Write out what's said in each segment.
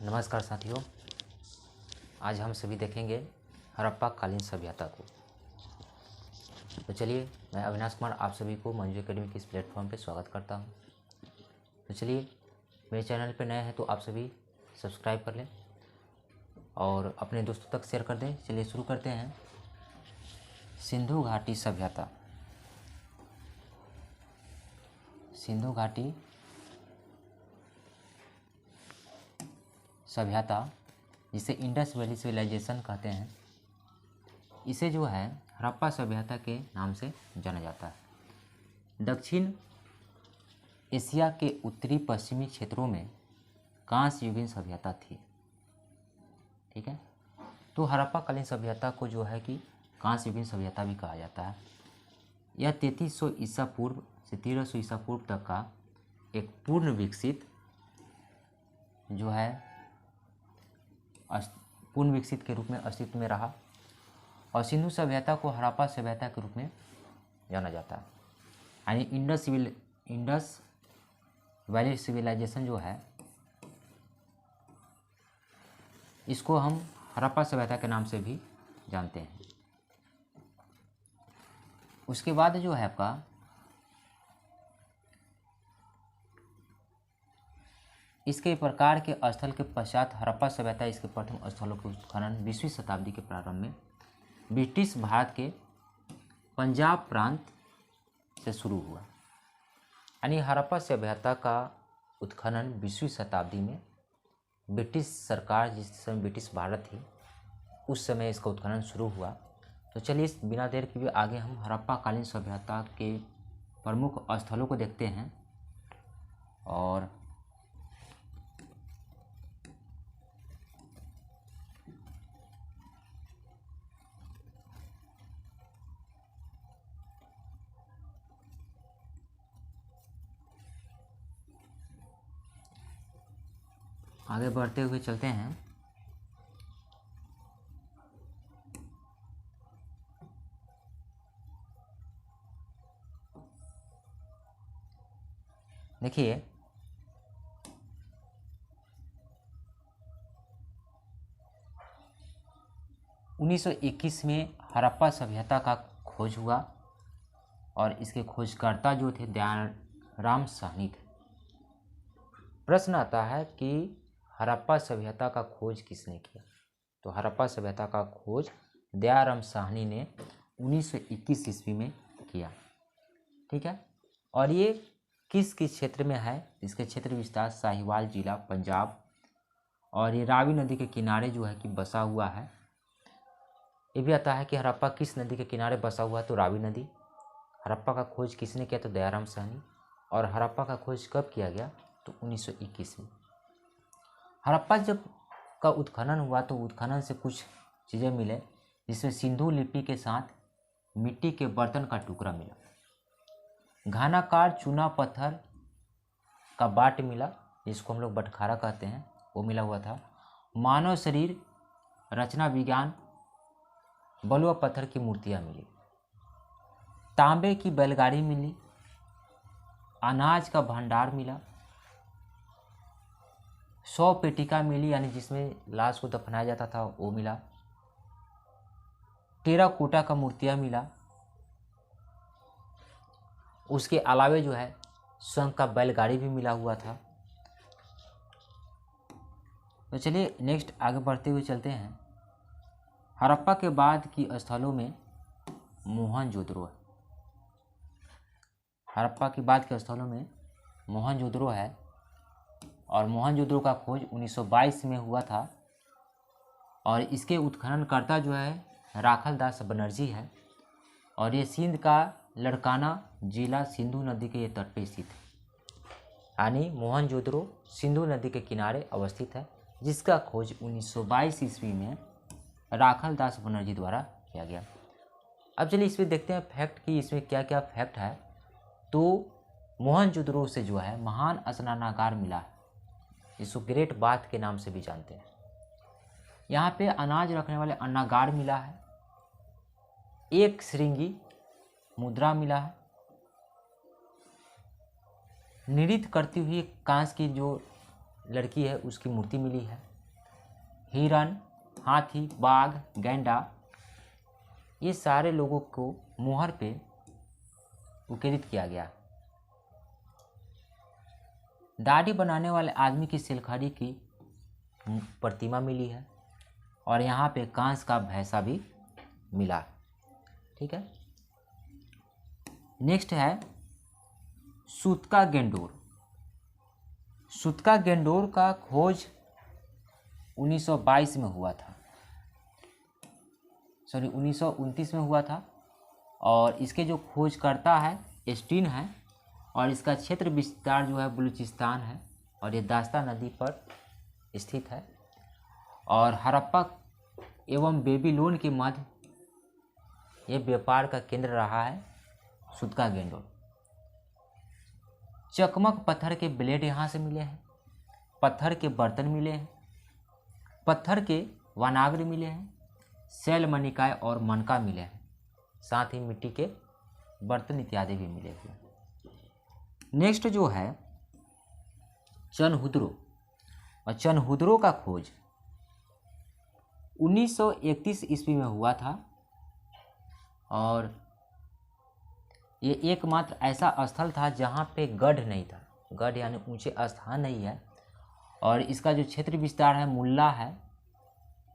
नमस्कार साथियों, आज हम सभी देखेंगे हड़प्पा कालीन सभ्यता को। तो चलिए, मैं अविनाश कुमार आप सभी को मंजू एकेडमी के इस प्लेटफॉर्म पे स्वागत करता हूं। तो चलिए, मेरे चैनल पे नए हैं तो आप सभी सब्सक्राइब कर लें और अपने दोस्तों तक शेयर कर दें। चलिए शुरू करते हैं। सिंधु घाटी सभ्यता। सिंधु घाटी सभ्यता, जिसे इंडस वैली सिविलाइजेशन कहते हैं, इसे जो है हड़प्पा सभ्यता के नाम से जाना जाता है। दक्षिण एशिया के उत्तरी पश्चिमी क्षेत्रों में कांस्य युगीन सभ्यता थी। ठीक है, तो हड़प्पा कालीन सभ्यता को जो है कि कांस्य युगीन सभ्यता भी कहा जाता है। यह 3300 ईसा पूर्व से 1300 ईसा पूर्व तक का एक पूर्ण विकसित जो है पूर्ण विकसित के रूप में अस्तित्व में रहा और सिंधु सभ्यता को हड़प्पा सभ्यता के रूप में जाना जाता है। यानी इंडस वैली सिविलाइजेशन जो है, इसको हम हड़प्पा सभ्यता के नाम से भी जानते हैं। उसके बाद जो है आपका इसके प्रकार के स्थल के पश्चात हड़प्पा सभ्यता इसके प्रथम स्थलों के उत्खनन 20वीं शताब्दी के प्रारंभ में ब्रिटिश भारत के पंजाब प्रांत से शुरू हुआ। यानी हड़प्पा सभ्यता का उत्खनन 20वीं शताब्दी में ब्रिटिश सरकार, जिस समय ब्रिटिश भारत थी, उस समय इसका उत्खनन शुरू हुआ। तो चलिए, इस बिना देर के भी आगे हम हड़प्पा कालीन सभ्यता के प्रमुख स्थलों को देखते हैं। और आगे बढ़ते हुए चलते हैं। देखिए, उन्नीस 1921 में हड़प्पा सभ्यता का खोज हुआ और इसके खोजकर्ता जो थे दयाराम साहनी थे। प्रश्न आता है कि हड़प्पा सभ्यता का खोज किसने किया? तो हड़प्पा सभ्यता का खोज दयाराम साहनी ने 1921 ईस्वी में किया। ठीक है, और ये किस क्षेत्र में है? इसके क्षेत्र विस्तार साहिवाल जिला पंजाब, और ये रावी नदी के किनारे जो है कि बसा हुआ है। ये भी आता है कि हड़प्पा किस नदी के किनारे बसा हुआ है, तो रावी नदी। हड़प्पा का खोज किसने किया? तो दयाराम साहनी। और हड़प्पा का खोज कब किया गया? तो 1921 में। हड़प्पा जब का उत्खनन हुआ तो उत्खनन से कुछ चीज़ें मिले, जिसमें सिंधु लिपि के साथ मिट्टी के बर्तन का टुकड़ा मिला, घनाकार चूना पत्थर का बाट मिला, जिसको हम लोग बटखारा कहते हैं, वो मिला हुआ था। मानव शरीर रचना विज्ञान बलुआ पत्थर की मूर्तियाँ मिली, तांबे की बैलगाड़ी मिली, अनाज का भंडार मिला, 100 पेटिका मिली, यानी जिसमें लाश को दफनाया जाता था, वो मिला। टेराकोटा का मूर्तियाँ मिला। उसके अलावे जो है शंख का बैलगाड़ी भी मिला हुआ था। तो चलिए नेक्स्ट आगे बढ़ते हुए चलते हैं। हड़प्पा के बाद की स्थलों में मोहनजोदड़ो है। हड़प्पा के बाद के स्थलों में मोहनजोदड़ो है, और मोहनजोदड़ो का खोज 1922 में हुआ था। और इसके उत्खननकर्ता जो है राखल दास बनर्जी है, और ये सिंध का लड़काना जिला सिंधु नदी के ये तट पे स्थित है। यानी मोहनजोदड़ो सिंधु नदी के किनारे अवस्थित है, जिसका खोज 1922 ईस्वी में राखल दास बनर्जी द्वारा किया गया। अब चलिए इसमें देखते हैं फैक्ट कि इसमें क्या क्या फैक्ट है। तो मोहनजोदड़ो से जो है महान स्नानागार मिला है, जिसको ग्रेट बाथ के नाम से भी जानते हैं। यहाँ पे अनाज रखने वाले अन्नागार मिला है, एक श्रृंगी मुद्रा मिला है, नृत्य करती हुई कांस की जो लड़की है उसकी मूर्ति मिली है, हिरन, हाथी, बाघ, गैंडा, ये सारे लोगों को मोहर पे उकेरित किया गया। दाढ़ी बनाने वाले आदमी की सिलखड़ी की प्रतिमा मिली है और यहाँ पे कांस का भैंसा भी मिला। ठीक है, नेक्स्ट है सूतका गेंडोर। सूतका गेंडोर का खोज 1922 में हुआ था, 1929 में हुआ था और इसके जो खोजकर्ता है एस्टीन है और इसका क्षेत्र विस्तार जो है बलूचिस्तान है और ये दास्ता नदी पर स्थित है और हड़प्पा एवं बेबीलोन के मध्य ये व्यापार का केंद्र रहा है सूतका गेंडोर। चकमक पत्थर के ब्लेड यहाँ से मिले हैं, पत्थर के बर्तन मिले हैं, पत्थर के वनाग्र मिले हैं, शैल मणिकाय और मनका मिले हैं, साथ ही मिट्टी के बर्तन इत्यादि भी मिले हुए। नेक्स्ट जो है चनहुद्रो, और चनहुद्रो का खोज 1931 ईस्वी में हुआ था और ये एकमात्र ऐसा स्थल था जहाँ पे गढ़ नहीं था। गढ़ यानी ऊंचे स्थान नहीं है और इसका जो क्षेत्र विस्तार है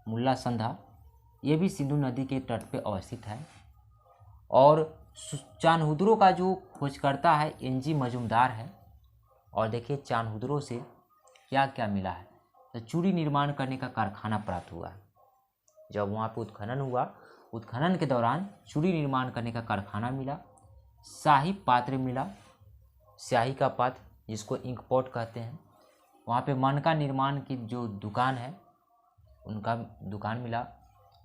मुल्ला संधा, ये भी सिंधु नदी के तट पे अवस्थित है। और चानहुद्रो का जो खोजकर्ता है एनजी मजुमदार है। और देखिए चानहुद्रो से क्या क्या मिला है, तो चूड़ी निर्माण करने का कारखाना प्राप्त हुआ। जब वहाँ पे उत्खनन हुआ, उत्खनन के दौरान चूड़ी निर्माण करने का कारखाना मिला, शाही पात्र मिला, स्याही का पात्र जिसको इंक पॉट कहते हैं। वहाँ पे मनका निर्माण की जो दुकान है उनका दुकान मिला,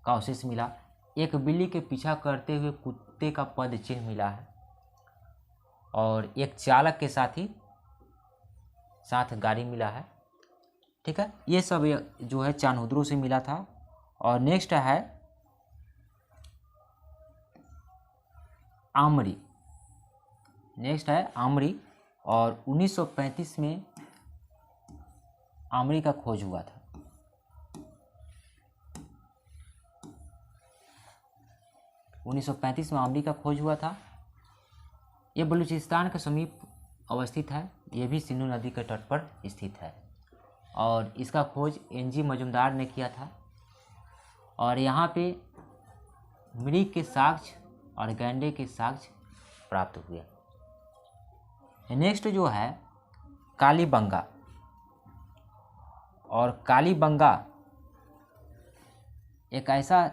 का अवशेष मिला, एक बिल्ली के पीछा करते हुए कुत्ते का पद चिन्ह मिला है और एक चालक के साथ गाड़ी मिला है। ठीक है, ये सब जो है चानहुद्रो से मिला था। और नेक्स्ट है आमरी। और 1935 में आमरी का खोज हुआ था। 1935 में आमरी का खोज हुआ था। ये बलूचिस्तान के समीप अवस्थित है, ये भी सिंधु नदी के तट पर स्थित है और इसका खोज एनजी मजुमदार ने किया था। और यहाँ पे मृग के साक्ष्य और गैंडे के साक्ष्य प्राप्त हुए। नेक्स्ट जो है कालीबंगा, और कालीबंगा एक ऐसा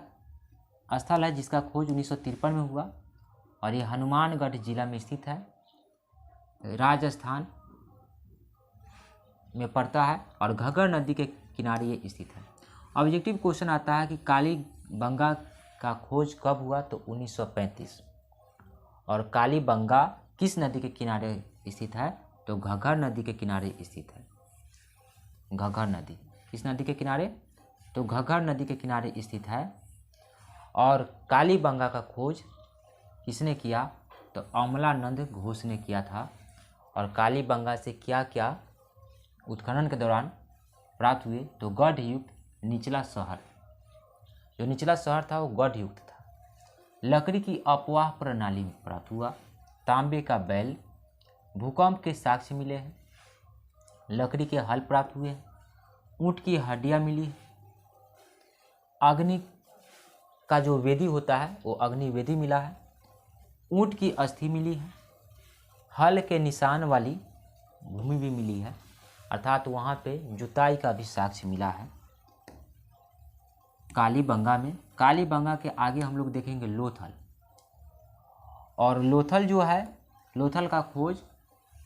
स्थल है जिसका खोज 1953 में हुआ और ये हनुमानगढ़ जिला में स्थित है, राजस्थान में पड़ता है और घग्गर नदी के किनारे ये स्थित है। ऑब्जेक्टिव क्वेश्चन आता है कि कालीबंगा का खोज कब हुआ, तो 1935। और कालीबंगा किस नदी के किनारे स्थित है, तो घग्गर नदी के किनारे स्थित है। घग्गर नदी किस नदी के किनारे, तो घग्गर नदी के किनारे स्थित है। और कालीबंगा का खोज किसने किया, तो अमलानंद घोष ने किया था। और कालीबंगा से क्या क्या उत्खनन के दौरान प्राप्त हुए, तो गढ़ युक्त निचला शहर, जो निचला शहर था वो गढ़ युक्त था। लकड़ी की अपवाह प्रणाली में प्राप्त हुआ, तांबे का बैल, भूकंप के साक्ष्य मिले हैं, लकड़ी के हल प्राप्त हुए हैं, ऊँट की हड्डियाँ मिली है, अग्नि का जो वेदी होता है वो अग्नि वेदी मिला है, ऊँट की अस्थि मिली है, हल के निशान वाली भूमि भी मिली है, अर्थात वहाँ पे जुताई का भी साक्ष्य मिला है कालीबंगा में। कालीबंगा के आगे हम लोग देखेंगे लोथल, और लोथल जो है, लोथल का खोज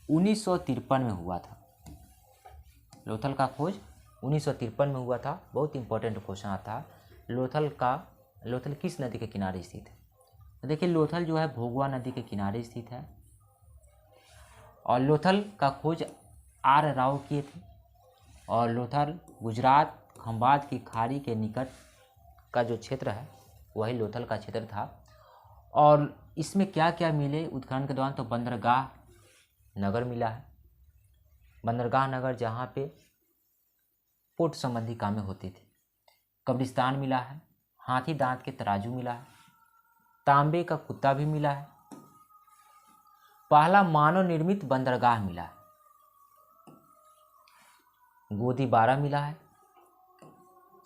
1953 में हुआ था। लोथल का खोज 1953 में हुआ था। बहुत इंपॉर्टेंट क्वेश्चन आता है, लोथल किस नदी के किनारे स्थित है। तो देखिए लोथल जो है भोगवा नदी के किनारे स्थित है और लोथल का खोज आर राव किए थे। और लोथल गुजरात खंभात की खाड़ी के निकट का जो क्षेत्र है वही लोथल का क्षेत्र था। और इसमें क्या क्या मिले उत्खनन के दौरान, तो बंदरगाह नगर मिला है, बंदरगाह नगर जहाँ पे पोर्ट संबंधी कामें होती थी। कब्रिस्तान मिला है, हाथी दांत के तराजू मिला है, तांबे का कुत्ता भी मिला है, पहला मानव निर्मित बंदरगाह मिला है, गोदी 12 मिला है,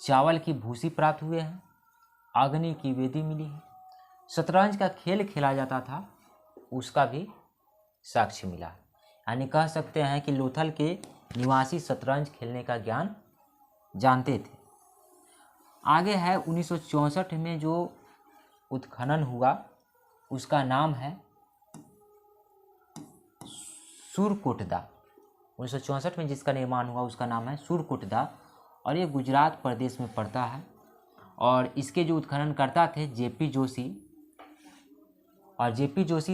चावल की भूसी प्राप्त हुए हैं, अग्नि की वेदी मिली है, शतरंज का खेल खेला जाता था उसका भी साक्ष्य मिला है। यानी कह सकते हैं कि लोथल के निवासी शतरंज खेलने का ज्ञान जानते थे। आगे है 1964 में जो उत्खनन हुआ उसका नाम है सुरकोटदा। 1964 में जिसका निर्माण हुआ उसका नाम है सुरकोटदा और ये गुजरात प्रदेश में पड़ता है। और इसके जो उत्खननकर्ता थे जेपी जोशी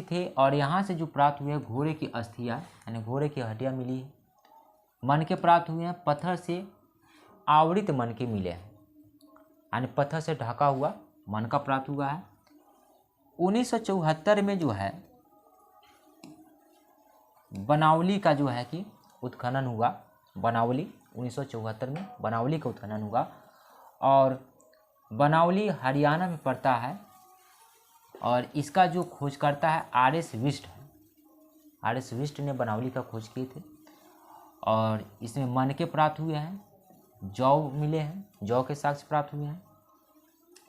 थे। और यहाँ से जो प्राप्त हुए घोड़े की अस्थियाँ यानी घोड़े की हड्डियाँ मिली है, मन के प्राप्त हुए हैं, पत्थर से आवृत मन के मिले हैं यानी पत्थर से ढका हुआ मन का प्राप्त हुआ है। 1974 में जो है बनावली का जो है कि उत्खनन हुआ। बनावली 1974 में बनावली का उत्खनन हुआ और बनावली हरियाणा में पड़ता है। और इसका जो खोजकर्ता है आर.एस. विष्ट है। आर.एस. विष्ट ने बनावली का खोज किए थे। और इसमें मन के प्राप्त हुए हैं, जौ मिले हैं, जौ के साक्ष्य प्राप्त हुए हैं।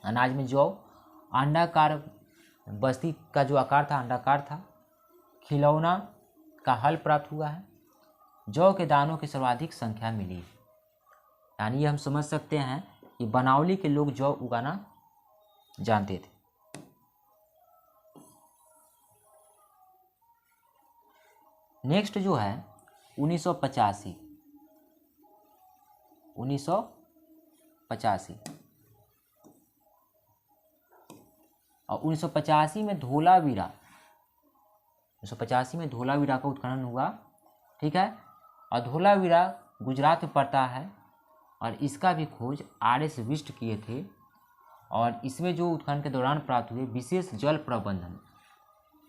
अनाज में जौ, अंडाकार बस्ती का जो आकार था अंडाकार था, खिलौना का हल प्राप्त हुआ है, जौ के दानों की सर्वाधिक संख्या मिली। यानी ये हम समझ सकते हैं कि बनावली के लोग जौ उगाना जानते थे। नेक्स्ट जो है 1985 और 1985 में धोलावीरा 1985 में धोलावीरा का उत्खनन हुआ। ठीक है। और धोलावीरा गुजरात में पड़ता है और इसका भी खोज आर.एस. विष्ट किए थे। और इसमें जो उत्खनन के दौरान प्राप्त हुए विशेष जल प्रबंधन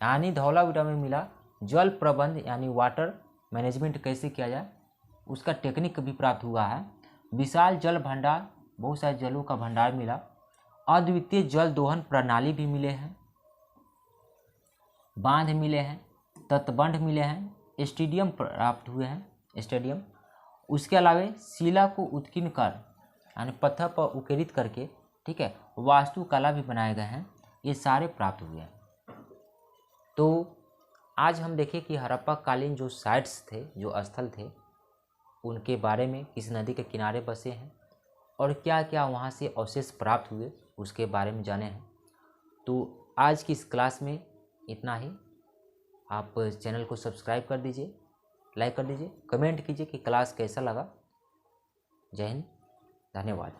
यानी धौलावीरा में मिला जल प्रबंध यानी वाटर मैनेजमेंट कैसे किया जाए उसका टेक्निक भी प्राप्त हुआ है। विशाल जल भंडार, बहुत सारे जलों का भंडार मिला। अद्वितीय जल दोहन प्रणाली भी मिले हैं, बांध मिले हैं, तटबंध मिले हैं, स्टेडियम प्राप्त हुए हैं स्टेडियम। उसके अलावा शिला को उत्कीर्ण कर यानी पत्थर पर उकेरित करके, ठीक है, वास्तुकला भी बनाए गए हैं। ये सारे प्राप्त हुए हैं। तो आज हम देखें कि हड़प्पा कालीन जो साइट्स थे, जो स्थल थे, उनके बारे में, किस नदी के किनारे बसे हैं और क्या क्या वहाँ से अवशेष प्राप्त हुए उसके बारे में जाने हैं। तो आज की इस क्लास में इतना ही। आप चैनल को सब्सक्राइब कर दीजिए, लाइक कर दीजिए, कमेंट कीजिए कि क्लास कैसा लगा। जय हिंद, धन्यवाद।